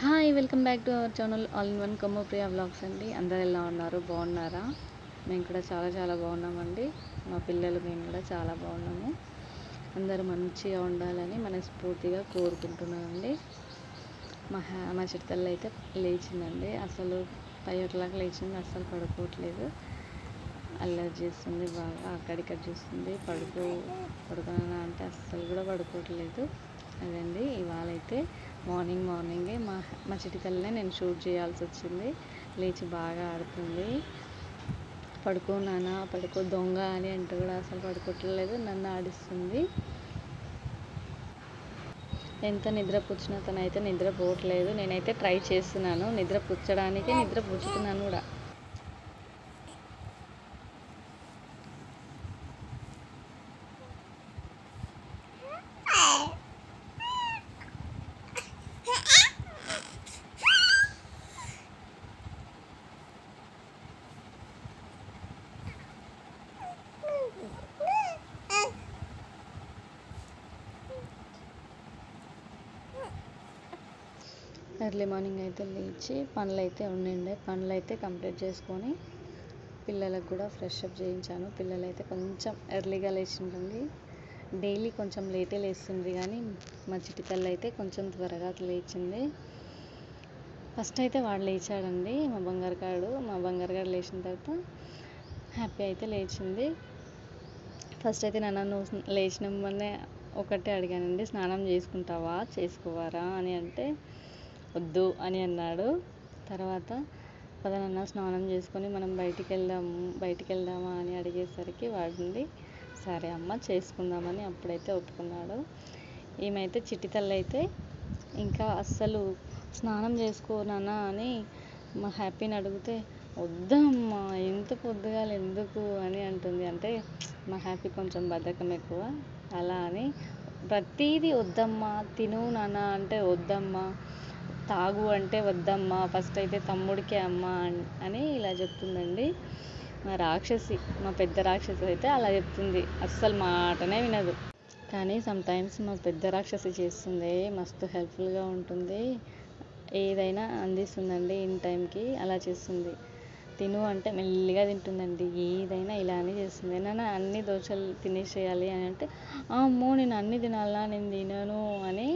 Hi welcome back to our channel all in one Kommu Priya vlogs అండి. అందరు ఎలా ఉన్నారు? బాగున్నారా? మేము కూడా చాలా చాలా బాగున్నామండి. మా పిల్లలు మేము కూడా చాలా బాగున్నాము. అందరూ మంచిగా ఉండాలని మనస్ఫూర్తిగా కోరుకుంటున్నానండి. మా చిట్టతల్లి అయితే లేచిందండి. అసలు 5 o'clock లేచింది. అస్సలు పడుకోవట్లేదు. అల్లరి చేస్తుంది బాగా, అక్కడిక్కడ చూస్తుంది. పడుకోనా అంటే అస్సలు కూడా పడుకోవట్లేదు. అదండి ఇవాళ అయితే మార్నింగే మా చిటికల్నే నేను షూట్ చేయాల్సి వచ్చింది. లేచి బాగా ఆడుతుంది. పడుకో నాన్న, పడుకో దొంగ అని అంటే కూడా అసలు పడుకోవట్లేదు, నన్ను ఆడిస్తుంది. ఎంత నిద్రపుచ్చినా తనైతే నిద్రపోవట్లేదు. నేనైతే ట్రై చేస్తున్నాను నిద్రపుచ్చడానికి, నిద్రపుచ్చుతున్నాను కూడా. ఎర్లీ మార్నింగ్ అయితే లేచి పనులు అయితే కంప్లీట్ చేసుకొని పిల్లలకు కూడా ఫ్రెష్ అప్ చేయించాను. పిల్లలైతే కొంచెం ఎర్లీగా లేచిందండి. డైలీ కొంచెం లేటే లేస్తుంది, కానీ మా చిటితల్లి అయితే కొంచెం త్వరగా లేచింది. ఫస్ట్ అయితే వాడు లేచాడండి, మా బంగారు గారు లేచిన తర్వాత హ్యాపీ అయితే లేచింది. ఫస్ట్ అయితే నువ్వు లేచినమ్మనే ఒకటే అడిగానండి, స్నానం చేసుకోవారా అని అంటే వద్దు అని అన్నాడు. తర్వాత పదనన్న స్నానం చేసుకొని మనం బయటికి వెళ్దామా అని అడిగేసరికి వాడుండి సరే అమ్మ చేసుకుందామని అప్పుడైతే ఒప్పుకున్నాడు. ఈమెయితే చిట్టి తల్లి అయితే ఇంకా అస్సలు స్నానం చేసుకోనానా అని మా హ్యాపీని అడిగితే వద్దమ్మా ఇంత పొద్దుగాల ఎందుకు అని అంటుంది. అంటే మా హ్యాపీ కొంచెం బద్ధకం ఎక్కువ, అలా అని ప్రతిదీ వద్దమ్మా, తిను నాన్న అంటే వద్దమ్మా, తాగు అంటే వద్దమ్మా, ఫస్ట్ అయితే తమ్ముడికే అమ్మ అని ఇలా చెప్తుందండి. మా పెద్ద రాక్షసి అయితే అలా చెప్తుంది, అస్సలు మాటనే వినదు. కానీ సమ్టైమ్స్ మా పెద్ద రాక్షసి చేస్తుంది, మస్తు హెల్ప్ఫుల్గా ఉంటుంది, ఏదైనా అందిస్తుందండి ఇన్ టైంకి. అలా చేస్తుంది. తిను అంటే మెల్లిగా తింటుందండి, ఏదైనా ఇలానే చేస్తుంది. ఏదైనా అన్ని దోశలు తినేసేయాలి అని అంటే అమ్మో నేను అన్ని తినాలా, నేను తినను అని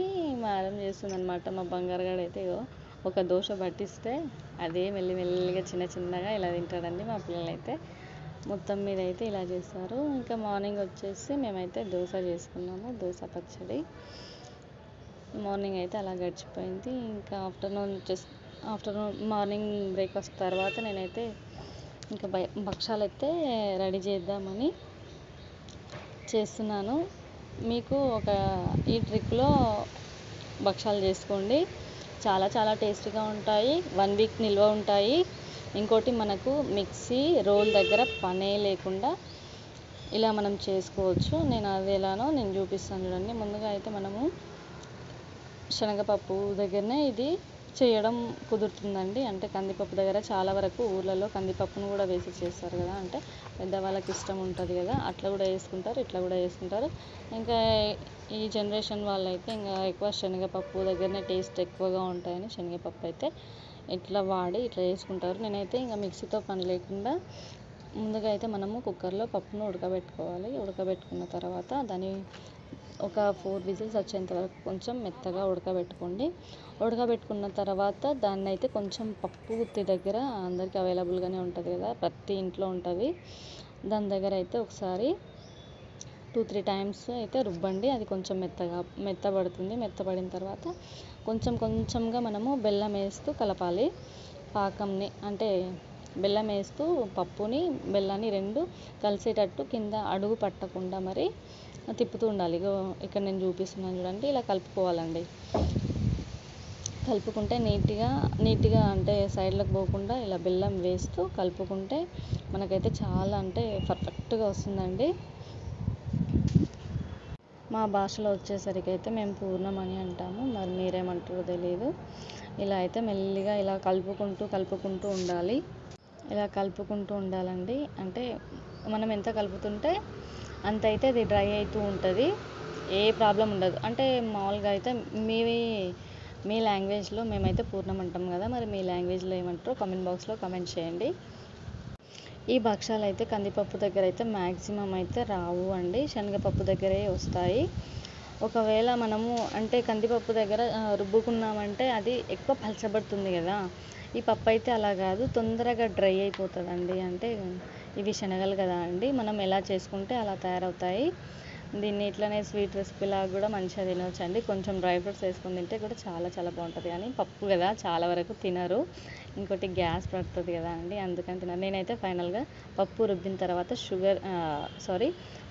మారం చేస్తుంది అనమాట. మా బంగారుగాడు అయితే ఒక దోశ పట్టిస్తే అదే మెల్లిగా చిన్నగా ఇలా తింటాడండి. మా పిల్లలైతే మొత్తం మీద అయితే ఇలా చేస్తారు. ఇంకా మార్నింగ్ వచ్చేసి మేమైతే దోశ చేసుకున్నాము, దోశ పచ్చడి. మార్నింగ్ అయితే అలా గడిచిపోయింది. ఇంకా ఆఫ్టర్నూన్ మార్నింగ్ బ్రేక్ఫాస్ట్ తర్వాత నేనైతే ఇంకా భక్షాలు అయితే రెడీ చేద్దామని చేస్తున్నాను. మీకు ఈ ట్రిక్లో భక్షాలు చేసుకోండి, చాలా చాలా టేస్టీగా ఉంటాయి, 1 week నిల్వ ఉంటాయి. ఇంకోటి మనకు మిక్సీ రోల్ దగ్గర పనే లేకుండా ఇలా మనం చేసుకోవచ్చు. నేను అది ఎలానో నేను చూపిస్తాను చూడండి. ముందుగా అయితే మనము శనగపప్పు దగ్గరనే ఇది చేయడం కుదురుతుందండి. అంటే కందిపప్పు దగ్గర చాలా వరకు ఊర్లలో కందిపప్పును కూడా వేసి చేస్తారు కదా, అంటే పెద్దవాళ్ళకి ఇష్టం ఉంటుంది కదా, అట్లా కూడా వేసుకుంటారు, ఇట్లా కూడా వేసుకుంటారు. ఇంకా ఈ జనరేషన్ వాళ్ళైతే ఇంకా ఎక్కువ శనగపప్పు దగ్గరనే టేస్ట్ ఎక్కువగా ఉంటాయని శనగపప్పు అయితే ఇట్లా వేసుకుంటారు. నేనైతే ఇంకా మిక్సీతో పని లేకుండా ముందుగా అయితే మనము కుక్కర్లో పప్పును ఉడకబెట్టుకోవాలి. ఉడకబెట్టుకున్న తర్వాత దాన్ని ఒక 4 విజిల్స్ వచ్చేంత వరకు కొంచెం మెత్తగా ఉడకబెట్టుకున్న తర్వాత దాన్ని అయితే కొంచెం పప్పు గుత్తి దగ్గర అందరికీ అవైలబుల్గానే ఉంటుంది కదా, ప్రతి ఇంట్లో ఉంటుంది, దాని దగ్గర అయితే ఒకసారి 2-3 times అయితే రుబ్బండి. అది కొంచెం మెత్తబడుతుంది. మెత్తబడిన తర్వాత కొంచెంగా మనము బెల్లం వేస్తూ కలపాలి పాకంని. అంటే బెల్లం వేస్తూ పప్పుని బెల్లాన్ని 2 కలిసేటట్టు కింద అడుగు పట్టకుండా మరి తిప్పుతూ ఉండాలి. ఇక్కడ నేను చూపిస్తున్నాను చూడండి, ఇలా కలుపుకోవాలండి. కలుపుకుంటే నీట్గా అంటే సైడ్లకు పోకుండా ఇలా బెల్లం వేస్తూ కలుపుకుంటే మనకైతే చాలా అంటే పర్ఫెక్ట్గా వస్తుందండి. మా భాషలో వచ్చేసరికి అయితే మేము పూర్ణం అని అంటాము, మరి మీరేమంటారో తెలియదు. ఇలా అయితే మెల్లిగా ఇలా కలుపుకుంటూ ఉండాలి. ఇలా కలుపుకుంటూ ఉండాలండి. అంటే మనం ఎంత కలుపుతుంటే అంత అయితే అది డ్రై అవుతూ ఉంటుంది, ఏ ప్రాబ్లం ఉండదు. అంటే మామూలుగా అయితే మీవి మీ లాంగ్వేజ్లో మేమైతే పూర్ణం అంటాం కదా, మరి మీ లాంగ్వేజ్లో ఏమంటారో కామెంట్ బాక్స్లో కామెంట్ చేయండి. ఈ భక్షాలు అయితే కందిపప్పు దగ్గర అయితే మ్యాక్సిమం అయితే రావు అండి, శనగపప్పు దగ్గరే వస్తాయి. ఒకవేళ మనము అంటే కందిపప్పు దగ్గర రుబ్బుకున్నామంటే అది ఎక్కువ పలచబడుతుంది కదా, ఈ పప్పు అయితే అలా కాదు, తొందరగా డ్రై అయిపోతుందండి. అంటే ఇవి శనగలు కదా అండి, మనం ఎలా చేసుకుంటే అలా తయారవుతాయి. దీన్ని ఇట్లనే స్వీట్ రెసిపీలాగా కూడా మంచిగా తినవచ్చు అండి. కొంచెం డ్రై ఫ్రూట్స్ వేసుకొని తింటే కూడా చాలా చాలా బాగుంటుంది. కానీ పప్పు కదా చాలా వరకు తినరు, ఇంకోటి గ్యాస్ పడుతుంది కదా అండి, అందుకని తినరు. నేనైతే ఫైనల్గా పప్పు రుబ్బిన తర్వాత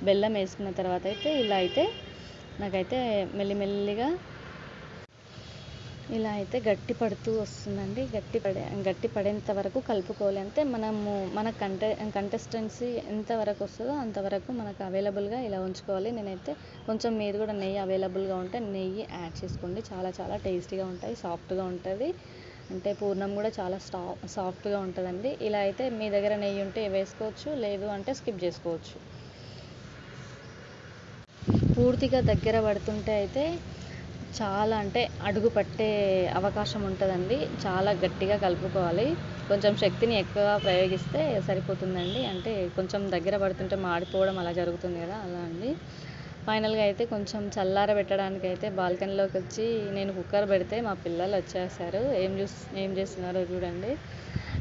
బెల్లం వేసుకున్న తర్వాత అయితే ఇలా అయితే నాకైతే మెల్లిమెల్లిగా ఇలా అయితే గట్టి పడుతూ వస్తుందండి. గట్టి పడేంత వరకు కలుపుకోవాలి. అంతే మనము మన కంటెస్టెన్సీ ఎంతవరకు వస్తుందో అంతవరకు మనకు అవైలబుల్గా ఇలా ఉంచుకోవాలి. నేనైతే కొంచెం మీరు కూడా నెయ్యి అవైలబుల్గా ఉంటే నెయ్యి యాడ్ చేసుకోండి, చాలా చాలా టేస్టీగా ఉంటాయి, సాఫ్ట్గా ఉంటుంది. అంటే పూర్ణం కూడా చాలా సాఫ్ట్గా ఉంటుందండి. ఇలా అయితే మీ దగ్గర నెయ్యి ఉంటే వేసుకోవచ్చు, లేదు అంటే స్కిప్ చేసుకోవచ్చు. పూర్తిగా దగ్గర పడుతుంటే అయితే చాలా అంటే అడుగు పట్టే అవకాశం ఉంటుందండి. చాలా గట్టిగా కలుపుకోవాలి, కొంచెం శక్తిని ఎక్కువ ప్రయోగిస్తే సరిపోతుందండి. అంటే కొంచెం దగ్గర పడుతుంటే మాడిపోవడం అలా జరుగుతుంది కదా, అలా అండి. ఫైనల్గా అయితే కొంచెం చల్లారబెట్టడానికి అయితే బాల్కనీలోకి వచ్చి నేను కుక్కర్ పెడితే మా పిల్లలు వచ్చేసారు. ఏం చేస్తున్నారో చూడండి,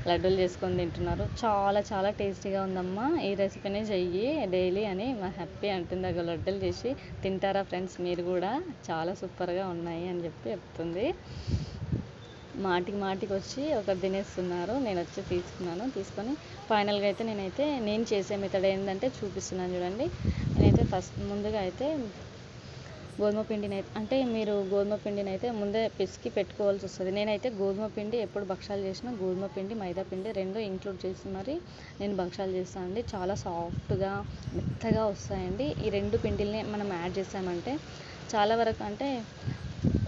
లడ్డూలు చేసుకొని తింటున్నారు. చాలా చాలా టేస్టీగా ఉందమ్మా, ఈ రెసిపీనే చెయ్యి డైలీ అని మా హ్యాపీ అంటుంది. అగ లడ్డూలు చేసి తింటారా ఫ్రెండ్స్ మీరు కూడా, చాలా సూపర్గా ఉన్నాయి అని చెప్తుంది. మాటికి వచ్చి ఒకరు తినేస్తున్నారు, నేను వచ్చి తీసుకొని ఫైనల్గా అయితే నేను చేసే మెథడ్ ఏంటంటే చూపిస్తున్నాను చూడండి. నేనైతే ముందుగా అయితే గోధుమ పిండిని అంటే మీరు గోధుమ పిండిని అయితే ముందే పిసికి పెట్టుకోవాల్సి వస్తుంది. నేనైతే గోధుమ పిండి ఎప్పుడు భక్షాలు చేసినా గోధుమ పిండి మైదా పిండి రెండు ఇంక్లూడ్ చేసి మరి నేను భక్షాలు చేస్తాను అండి. చాలా సాఫ్ట్గా మెత్తగా వస్తాయండి. ఈ రెండు పిండిల్ని మనం యాడ్ చేసామంటే చాలా వరకు అంటే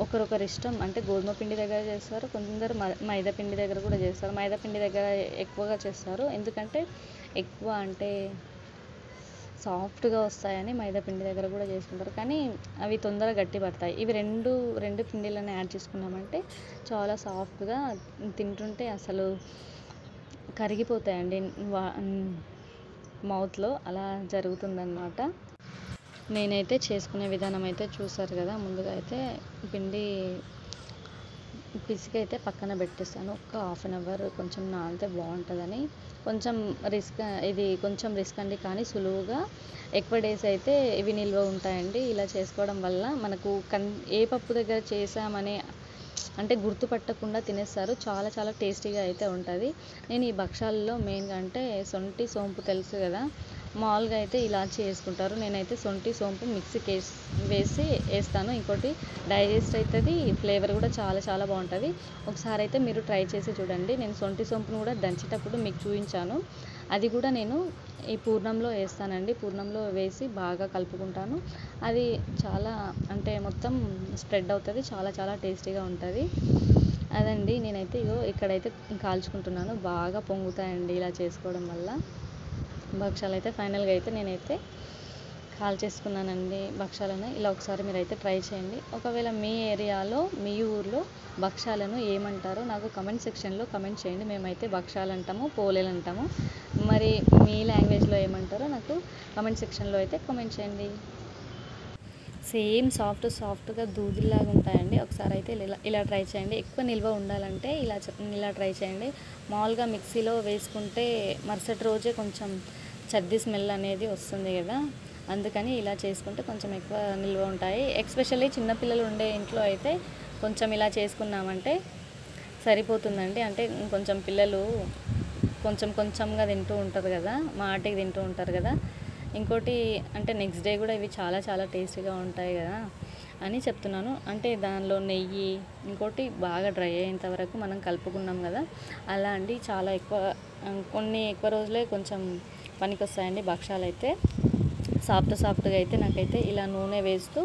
ఒకరొకరు ఇష్టం. అంటే గోధుమ పిండి దగ్గర చేస్తారు, కొందరు మైదా పిండి దగ్గర కూడా చేస్తారు. మైదా పిండి దగ్గర ఎక్కువగా చేస్తారు, ఎందుకంటే ఎక్కువ అంటే సాఫ్ట్గా వస్తాయని మైదా పిండి దగ్గర కూడా చేసుకుంటారు, కానీ అవి తొందరగా గట్టి పడతాయి. ఇవి రెండు పిండిలను యాడ్ చేసుకున్నామంటే చాలా సాఫ్ట్గా తింటుంటే అసలు కరిగిపోతాయండి మౌత్లో, అలా జరుగుతుందన్నమాట. నేనైతే చేసుకునే విధానం అయితే చూసారు కదా. ముందుగా అయితే పిండి పిసికి అయితే పక్కన పెట్టేస్తాను, ఒక హాఫ్ అన్ అవర్ కొంచెం నానితే బాగుంటుందని. కొంచెం రిస్క్ అండి, కానీ సులువుగా ఎక్కువ డేస్ అయితే ఇవి నిల్వ ఉంటాయండి. ఇలా చేసుకోవడం వల్ల మనకు ఏ పప్పు దగ్గర చేసామని అంటే గుర్తుపట్టకుండా తినేస్తారు, చాలా చాలా టేస్టీగా అయితే ఉంటుంది. నేను ఈ భక్షాలలో మెయిన్గా అంటే సొంటి సోంపు తెలుసు కదా, మామూలుగా అయితే ఇలాచి వేసుకుంటారు, నేనైతే సొంటి సోంపు మిక్సీకి వేస్తాను. ఇంకోటి డైజెస్ట్ అవుతుంది, ఫ్లేవర్ కూడా చాలా చాలా బాగుంటుంది. ఒకసారి అయితే మీరు ట్రై చేసి చూడండి. నేను సొంటి సోంపును కూడా దంచేటప్పుడు మీకు చూపించాను, అది కూడా నేను ఈ పూర్ణంలో వేస్తానండి. పూర్ణంలో వేసి బాగా కలుపుకుంటాను, అది చాలా అంటే మొత్తం స్ప్రెడ్ అవుతుంది, చాలా చాలా టేస్టీగా ఉంటుంది. అదండి నేనైతే ఇక్కడైతే కాల్చుకుంటున్నాను, బాగా పొంగుతాయండి ఇలా చేసుకోవడం వల్ల. భక్షాలు అయితే ఫైనల్గా అయితే నేనైతే కాల్చేసుకున్నానండి భక్షాలను. ఇలా ఒకసారి మీరైతే ట్రై చేయండి. ఒకవేళ మీ ఏరియాలో మీ ఊర్లో భక్షాలను ఏమంటారో నాకు కమెంట్ సెక్షన్లో కమెంట్ చేయండి. మేమైతే భక్షాలు అంటాము, పోలేలు అంటాము. మరి మీ లాంగ్వేజ్లో ఏమంటారో నాకు కమెంట్ సెక్షన్లో అయితే కామెంట్ చేయండి. సేమ్ సాఫ్ట్గా దూదిలాగా ఉంటాయండి. ఒకసారి అయితే ఇలా ట్రై చేయండి. ఎక్కువ నిల్వ ఉండాలంటే ఇలా ట్రై చేయండి. మామూలుగా మిక్సీలో వేసుకుంటే మరుసటి రోజే కొంచెం చద్ది స్మెల్ అనేది వస్తుంది కదా, అందుకని ఇలా చేసుకుంటే కొంచెం ఎక్కువ నిల్వ ఉంటాయి. ఎస్పెషల్లీ చిన్నపిల్లలు ఉండే ఇంట్లో అయితే కొంచెం ఇలా చేసుకున్నామంటే సరిపోతుందండి. అంటే కొంచెం పిల్లలు కొంచెంగా తింటూ ఉంటారు కదా, మాటికి తింటూ ఉంటారు కదా. ఇంకోటి అంటే నెక్స్ట్ డే కూడా ఇవి చాలా చాలా టేస్టీగా ఉంటాయి కదా అని చెప్తున్నాను. అంటే దానిలో నెయ్యి, ఇంకోటి బాగా డ్రై అయ్యేంత వరకు మనం కలుపుకున్నాం కదా, అలా అండి. చాలా ఎక్కువ రోజులే కొంచెం పనికి వస్తాయండి భక్షాలు అయితే. సాఫ్ట్గా అయితే నాకైతే ఇలా నూనె వేస్తూ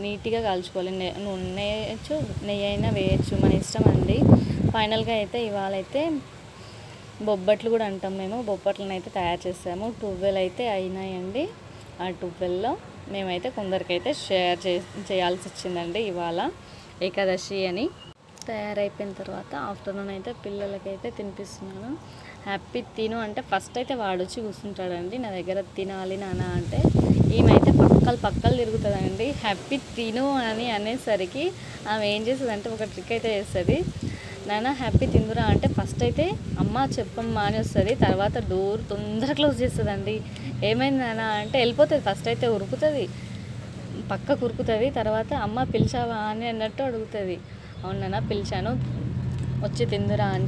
నీట్గా కాల్చుకోవాలి. నూనె వేయచ్చు, నెయ్యి అయినా వేయచ్చు, మన ఇష్టం అండి. ఫైనల్గా అయితే ఇవాళ అయితే బొబ్బట్లు కూడా అంటాం మేము, బొబ్బట్లను అయితే తయారు చేసాము. 12 అయితే అయినాయండి. ఆ 12లో మేమైతే కొందరికైతే షేర్ చేయాల్సి వచ్చిందండి ఇవాళ ఏకాదశి అని. తయారైపోయిన తర్వాత ఆఫ్టర్నూన్ అయితే పిల్లలకైతే తినిపిస్తున్నాను. హ్యాపీ తిను అంటే ఫస్ట్ అయితే వాడొచ్చి కూర్చుంటాడండి నా దగ్గర. తినాలి నాన్న అంటే ఈమెయితే పక్కలు తిరుగుతుందండి. హ్యాపీ తిను అని అనేసరికి ఆమె ఏం చేస్తుందంటే ఒక ట్రిక్ అయితే చేస్తుంది. నాన్న హ్యాపీ తిందురా అంటే ఫస్ట్ అయితే అమ్మ చెప్పమ్మా అని వస్తుంది. తర్వాత డోర్ తొందరగా క్లోజ్ చేస్తుందండి. ఏమైంది నాన్న అంటే వెళ్ళిపోతుంది. ఫస్ట్ అయితే ఉరుకుతుంది, పక్కకు ఉరుకుతుంది. తర్వాత అమ్మ పిలిచావా అని అన్నట్టు అడుగుతుంది. అవును నాన్న పిలిచాను, వచ్చి తిందురా అని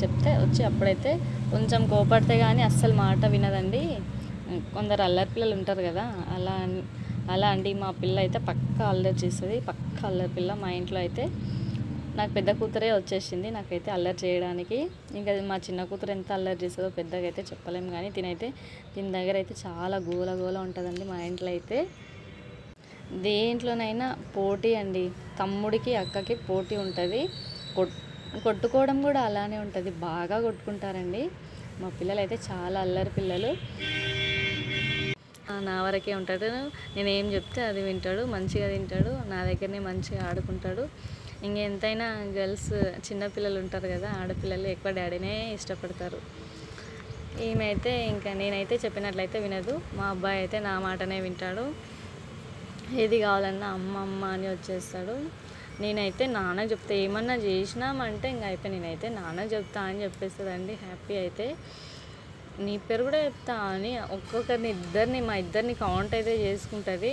చెప్తే వచ్చి అప్పుడైతే కొంచెం కోపడితే కానీ అస్సలు మాట వినదండి. కొందరు అల్లరి పిల్లలు ఉంటారు కదా, అలా అండి మా పిల్ల అయితే పక్కా అల్లరి చేస్తుంది. పక్కా అల్లరి పిల్ల. మా ఇంట్లో అయితే నాకు పెద్ద కూతురే వచ్చేసింది నాకైతే అల్లరి చేయడానికి. ఇంకా మా చిన్న కూతురు ఎంత అల్లరి చేస్తుందో పెద్దగా అయితే చెప్పలేము. కానీ దీని దగ్గర అయితే చాలా గోల ఉంటుందండి. మా ఇంట్లో అయితే దేంట్లోనైనా పోటీ అండి. తమ్ముడికి అక్కకి పోటీ ఉంటుంది. కొట్టుకోవడం కూడా అలానే ఉంటుంది. బాగా కొట్టుకుంటారండి. మా పిల్లలు అయితే చాలా అల్లరి పిల్లలు. నా వరకే ఉంటాడు. నేను ఏం చెప్తే అది వింటాడు, మంచిగా తింటాడు, నా దగ్గరనే మంచిగా ఆడుకుంటాడు. ఇంకెంతైనా గర్ల్స్ చిన్నపిల్లలు ఉంటారు కదా, ఆడపిల్లలు ఎక్కువ డాడీనే ఇష్టపడతారు. ఈమె అయితే ఇంకా నేనైతే చెప్పినట్లయితే వినదు. మా అబ్బాయి అయితే నా మాటనే వింటాడు. ఏది కావాలన్నా అమ్మ అని వచ్చేస్తాడు. నేనైతే నాన్నకు చెప్తే ఏమన్నా చేసినామంటే ఇంకా అయిపోయి నేనైతే నాన్నకు చెప్తా అని చెప్పేస్తుందండి. హ్యాపీ అయితే నీ పేరు కూడా చెప్తా అని ఒక్కొక్కరిని మా ఇద్దరిని కౌంట్ అయితే చేసుకుంటుంది.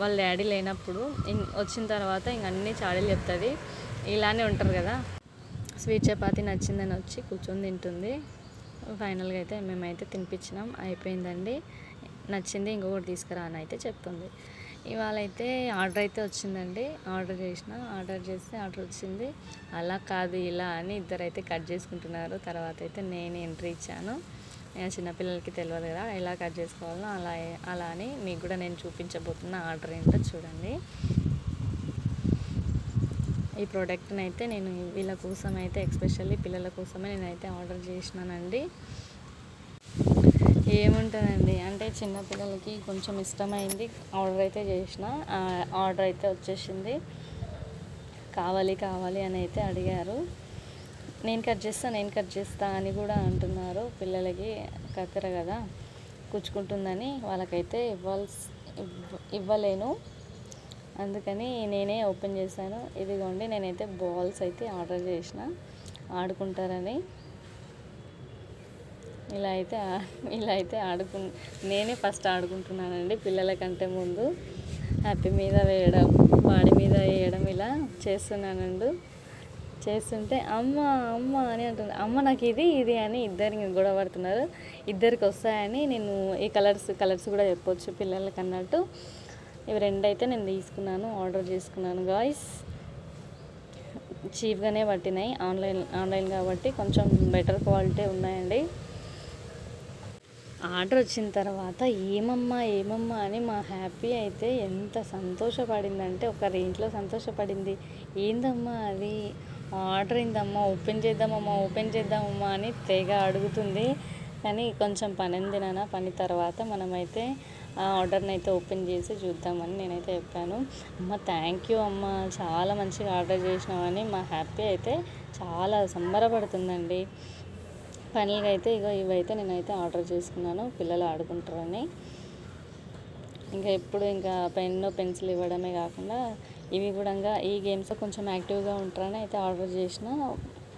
వాళ్ళ డాడీ లేనప్పుడు వచ్చిన తర్వాత ఇంక అన్ని చాడీలు చెప్తుంది. ఇలానే ఉంటారు కదా. స్వీట్ చపాతీ నచ్చిందని వచ్చి కూర్చొని తింటుంది. ఫైనల్గా అయితే మేమైతే తినిపించినాం, అయిపోయిందండి. నచ్చింది ఇంకొకటి తీసుకురా అని అయితే చెప్తుంది. ఇవాళ అయితే ఆర్డర్ అయితే వచ్చిందండి. ఆర్డర్ చేస్తే ఆర్డర్ వచ్చింది. అలా కాదు ఇలా అని ఇద్దరైతే కట్ చేసుకుంటున్నారు. తర్వాత అయితే నేను ఎంట్రీ ఇచ్చాను. చిన్నపిల్లలకి తెలియదు కదా ఎలా కట్ చేసుకోవాలో, అలా అని మీకు కూడా నేను చూపించబోతున్న ఆర్డర్ ఏంటో చూడండి. ఈ ప్రోడక్ట్ని అయితే నేను వీళ్ళ కోసం అయితే ఎస్పెషల్లీ పిల్లల కోసమే నేనైతే ఆర్డర్ చేసినానండి. ఏముంటుందండి అంటే చిన్నపిల్లలకి కొంచెం ఇష్టమైంది ఆర్డర్ అయితే చేసిన. ఆర్డర్ అయితే వచ్చేసింది. కావాలి అని అయితే అడిగారు. నేను కట్ చేస్తా అని కూడా అంటున్నారు. పిల్లలకి కత్తెర కదా కుచ్చుకుంటుందని వాళ్ళకైతే ఇవ్వలేను, అందుకని నేనే ఓపెన్ చేశాను. ఇదిగోండి నేనైతే బాల్స్ అయితే ఆర్డర్ చేసిన ఆడుకుంటారని. ఇలా అయితే నేనే ఫస్ట్ ఆడుకుంటున్నానండి పిల్లల కంటే ముందు. హ్యాపీ మీద వేయడం, వాడి మీద వేయడం ఇలా చేస్తున్నానండి. చేస్తుంటే అమ్మ అని అంటుంది. అమ్మ నాకు ఇది అని ఇద్దరికి గొడవ పడుతున్నారు. ఇద్దరికి వస్తాయని నేను ఈ కలర్స్ కూడా చెప్పొచ్చు పిల్లలకి అన్నట్టు. ఇవి రెండైతే నేను తీసుకున్నాను, ఆర్డర్ చేసుకున్నాను గాయ్స్. చీప్గానే పట్టినాయి. ఆన్లైన్ కాబట్టి కొంచెం బెటర్ క్వాలిటీ ఉన్నాయండి. ఆర్డర్ వచ్చిన తర్వాత ఏమమ్మా అని మా హ్యాపీ అయితే ఎంత సంతోషపడిందంటే ఒక రేంజ్లో సంతోషపడింది. ఏందమ్మా అది ఆర్డర్ అయిందమ్మా, ఓపెన్ చేద్దామమ్మా అని తెగ అడుగుతుంది. కానీ కొంచెం పని ఉంది నాన్న, పని తర్వాత మనమైతే ఆ ఆర్డర్ని అయితే ఓపెన్ చేసి చూద్దామని నేనైతే చెప్పాను. అమ్మ థ్యాంక్ యూ అమ్మ, చాలా మంచిగా ఆర్డర్ చేసినామని మా హ్యాపీ అయితే చాలా సంబరపడుతుందండి. ఫైనల్గా అయితే ఇవైతే నేనైతే ఆర్డర్ చేసుకున్నాను పిల్లలు ఆడుకుంటారని. ఇంకా పెన్ను పెన్సిల్ ఇవ్వడమే కాకుండా ఇవి కూడా ఈ గేమ్స్లో కొంచెం యాక్టివ్గా ఉంటారని అయితే ఆర్డర్ చేసిన.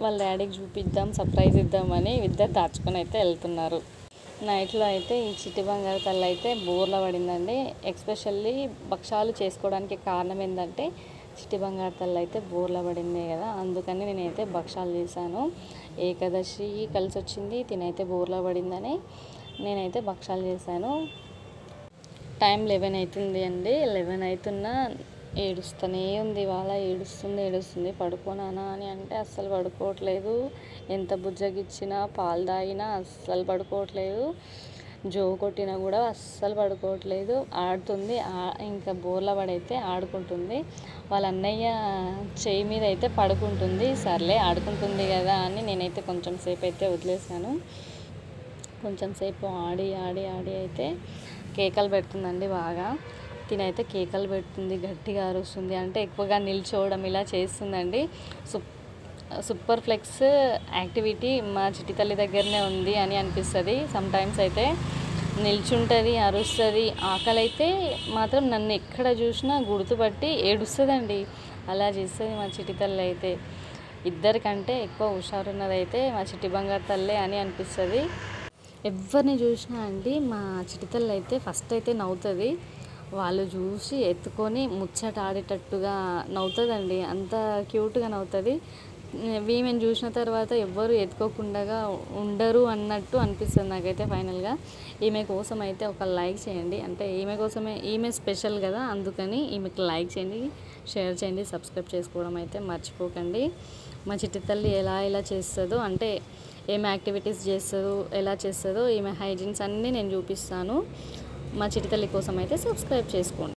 వాళ్ళ డాడీకి చూపిద్దాం, సర్ప్రైజ్ ఇద్దామని ఇద్దరు దాచుకొని అయితే వెళ్తున్నారు. నైట్లో అయితే ఈ చిట్టి బంగారు తల్లి అయితే బోర్లా పడిందండి. ఎస్పెషల్లీ భక్షాలు చేసుకోవడానికి కారణం ఏంటంటే చిట్టి బంగారు తల్లి అయితే బోర్లా పడింది కదా, అందుకని నేనైతే భక్షాలు చేశాను. ఏకాదశి కలిసి వచ్చింది, తినైతే బోర్లా పడిందని నేనైతే భక్షాలు చేశాను. టైం 11 అవుతుంది అండి. 11 అవుతున్నా ఏడుస్తూనే ఉంది. ఇవాళ ఏడుస్తుంది పడుకోనానా అని అంటే అస్సలు పడుకోవట్లేదు. ఎంత బుజ్జగిచ్చినా పాలు తాగినా అస్సలు పడుకోవట్లేదు. జో కొట్టినా కూడా అస్సలు పడుకోవట్లేదు. ఆడుతుంది, ఇంకా బోర్ల పడైతే ఆడుకుంటుంది. వాళ్ళ అన్నయ్య చేయి మీద అయితే పడుకుంటుంది. సర్లే ఆడుకుంటుంది కదా అని నేనైతే కొంచెం సేపు అయితే వదిలేసాను. కొంచెం సేపు ఆడి అయితే కేకలు పెడుతుందండి బాగా. తినైతే కేకలు పెడుతుంది, గట్టిగా అరుస్తుంది, అంటే ఎక్కువగా నిల్చోవడం ఇలా చేస్తుందండి. సూపర్ ఫ్లెక్స్ యాక్టివిటీ మా చిట్టి తల్లి దగ్గరనే ఉంది అని అనిపిస్తుంది. సమ్టైమ్స్ అయితే నిల్చుంటుంది, అరుస్తుంది. ఆకలి అయితే మాత్రం నన్ను ఎక్కడ చూసినా గుర్తుపట్టి ఏడుస్తుందండి. అలా చేస్తుంది మా చిట్టి తల్లి అయితే. ఇద్దరికంటే ఎక్కువ హుషారున్నదైతే మా చిట్టి బంగారు తల్లే అని అనిపిస్తుంది. ఎవరిని చూసినా అండి మా చిట్టి తల్లి అయితే ఫస్ట్ అయితే నవ్వుతుంది. వాళ్ళు చూసి ఎత్తుకొని ముచ్చట ఆడేటట్టుగా నవ్వుతుందండి. అంత క్యూట్గా నవ్వుతుంది. ఈమెను చూసిన తర్వాత ఎవ్వరు ఎత్తుకోకుండా ఉండరు అన్నట్టు అనిపిస్తుంది నాకైతే. ఫైనల్గా ఈమె కోసం అయితే ఒక లైక్ చేయండి. అంటే ఈమె కోసమే, ఈమె స్పెషల్ కదా, అందుకని ఈమెకి లైక్ చేయండి, షేర్ చేయండి, సబ్స్క్రైబ్ చేసుకోవడం అయితే మర్చిపోకండి. మా చిట్టి తల్లి ఎలా చేస్తుందో, అంటే ఏం యాక్టివిటీస్ చేస్తుందో, ఎలా చేస్తుందో, ఈమె హైజీన్స్ అన్నీ నేను చూపిస్తాను. మా చిట్టి తల్లి కోసం అయితే సబ్స్క్రైబ్ చేసుకోండి.